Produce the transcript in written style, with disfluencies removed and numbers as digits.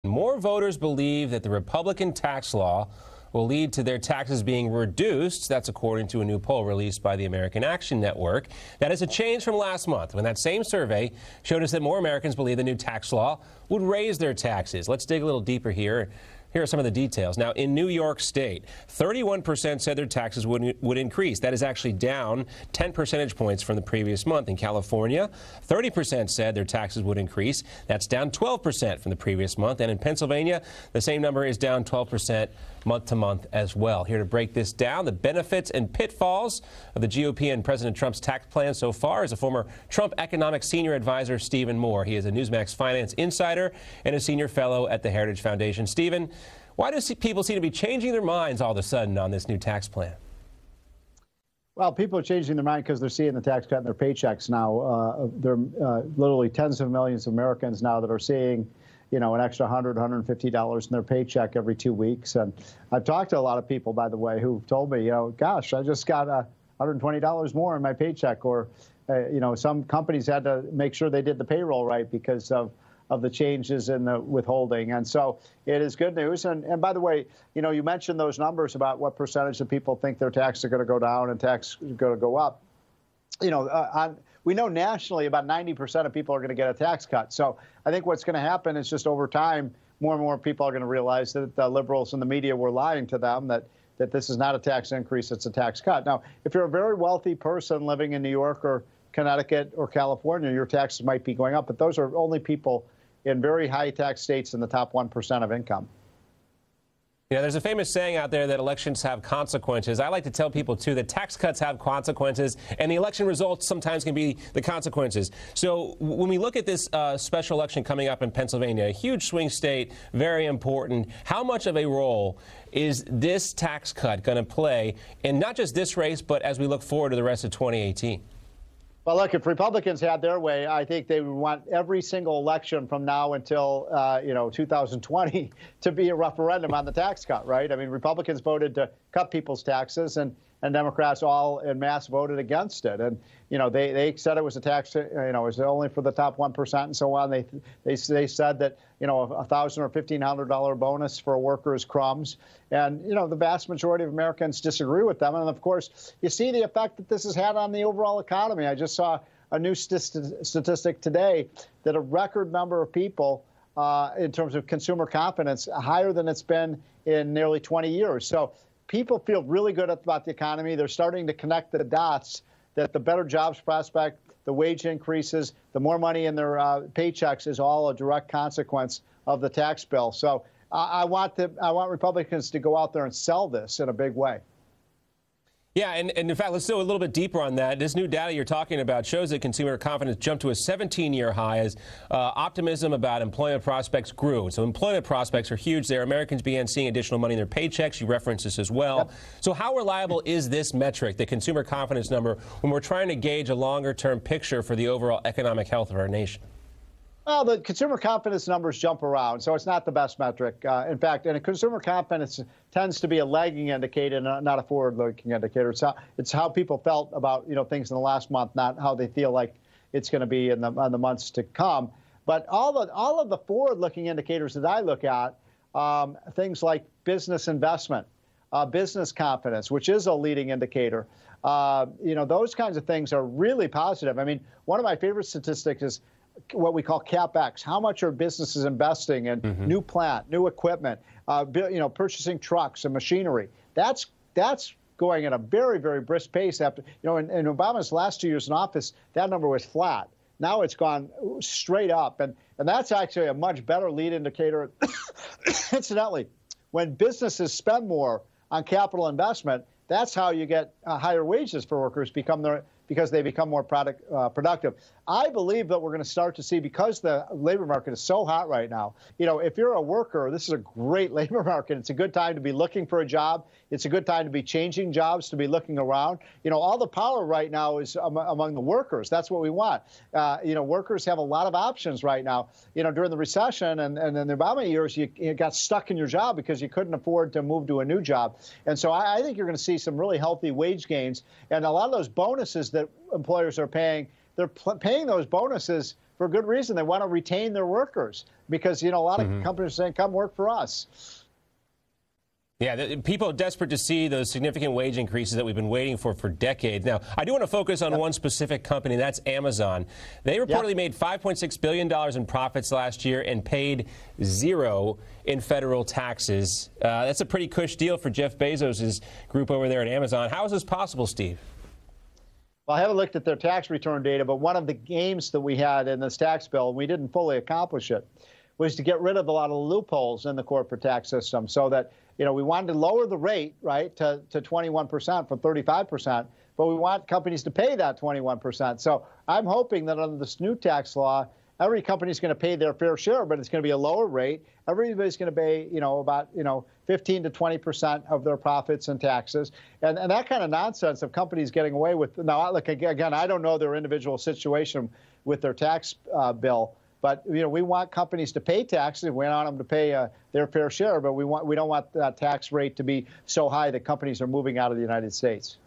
More voters believe that the Republican tax law will lead to their taxes being reduced. That's according to a new poll released by the American Action Network. That is a change from last month, when that same survey showed us that more Americans believe the new tax law would raise their taxes. Let's dig a little deeper here. Here are some of the details. Now, in New York State, 31% said their taxes would increase. That is actually down 10 percentage points from the previous month. In California, 30% said their taxes would increase. That's down 12% from the previous month. And in Pennsylvania, the same number is down 12% month to month as well. Here to break this down, the benefits and pitfalls of the GOP and President Trump's tax plan so far is a former Trump economic senior advisor, Stephen Moore. He is a Newsmax finance insider and a senior fellow at the Heritage Foundation. Stephen, why do people seem to be changing their minds all of a sudden on this new tax plan? Well, people are changing their mind because they're seeing the tax cut in their paychecks now. There are literally tens of millions of Americans now that are seeing, an extra $100, $150 in their paycheck every 2 weeks. And I've talked to a lot of people, by the way, who've told me, gosh, I just got $120 more in my paycheck. Or, some companies had to make sure they did the payroll right because of the changes in the withholding. And so it is good news. And by the way, you mentioned those numbers about what percentage of people think their taxes are going to go down and taxes are going to go up. We know nationally about 90% of people are going to get a tax cut. So I think what's going to happen is just over time, more and more people are going to realize that the liberals and the media were lying to them, that this is not a tax increase, it's a tax cut. Now, if you're a very wealthy person living in New York or Connecticut or California, your taxes might be going up, but those are only people in very high tax states in the top 1% of income. There's a famous saying out there that elections have consequences. I like to tell people, too, that tax cuts have consequences, and the election results sometimes can be the consequences. So when we look at this special election coming up in Pennsylvania, a huge swing state, very important, how much of a role is this tax cut going to play in not just this race, but as we look forward to the rest of 2018? Well, look, if Republicans had their way, I think they would want every single election from now until, 2020 to be a referendum on the tax cut, right? I mean, Republicans voted to cut people's taxes, and Democrats all en masse voted against it. And, they said it was a tax, it was only for the top 1% and so on. They said that, a $1,000 or $1,500 bonus for a worker is crumbs. And, the vast majority of Americans disagree with them. And, of course, you see the effect that this has had on the overall economy. I just saw a new statistic today that a record number of people in terms of consumer confidence, higher than it's been in nearly 20 years. So people feel really good about the economy. They're starting to connect the dots that the better jobs prospect, the wage increases, the more money in their paychecks is all a direct consequence of the tax bill. So I want Republicans to go out there and sell this in a big way. Yeah, and in fact, let's go a little bit deeper on that. This new data you're talking about shows that consumer confidence jumped to a 17-year high as optimism about employment prospects grew. So employment prospects are huge there. Americans began seeing additional money in their paychecks. You referenced this as well. Yep. So how reliable is this metric, the consumer confidence number, when we're trying to gauge a longer-term picture for the overall economic health of our nation? Well, the consumer confidence numbers jump around, so it's not the best metric. In fact, and consumer confidence tends to be a lagging indicator, not a forward-looking indicator. It's how people felt about things in the last month, not how they feel like it's going to be in the months to come. But all of the forward-looking indicators that I look at, things like business investment, business confidence, which is a leading indicator, those kinds of things are really positive. I mean, one of my favorite statistics is what we call CapEx. How much are businesses investing in new plant, new equipment, purchasing trucks and machinery? That's going at a very, very brisk pace. After in Obama's last 2 years in office, that number was flat. Now it's gone straight up, and that's actually a much better lead indicator. Incidentally, when businesses spend more on capital investment, that's how you get higher wages for workers because they become more productive. I believe that we're going to start to see, because the labor market is so hot right now, if you're a worker, this is a great labor market. It's a good time to be looking for a job. It's a good time to be changing jobs, to be looking around. All the power right now is among the workers. That's what we want. Workers have a lot of options right now. During the recession and in the Obama years, you got stuck in your job because you couldn't afford to move to a new job. And so I think you're going to see some really healthy wage gains. And a lot of those bonuses that employers are paying, they're paying those bonuses for good reason. They want to retain their workers because, you know, a lot of companies are saying, come work for us. Yeah, people are desperate to see those significant wage increases that we've been waiting for decades. Now, I do want to focus on one specific company, and that's Amazon. They reportedly made $5.6 billion in profits last year and paid zero in federal taxes. That's a pretty cush deal for Jeff Bezos' group over there at Amazon. How is this possible, Steve? Well, I haven't looked at their tax return data, but one of the games that we had in this tax bill, and we didn't fully accomplish it, was to get rid of a lot of the loopholes in the corporate tax system so that, you know, we wanted to lower the rate, right, to 21% from 35%, but we want companies to pay that 21%. So I'm hoping that under this new tax law, every company is going to pay their fair share, but it's going to be a lower rate. Everybody's going to pay, you know, about, 15 to 20% of their profits in taxes. And that kind of nonsense of companies getting away with, now, look, again, I don't know their individual situation with their tax bill, but, you know, we want companies to pay taxes. We want them to pay their fair share, but we don't want that tax rate to be so high that companies are moving out of the United States.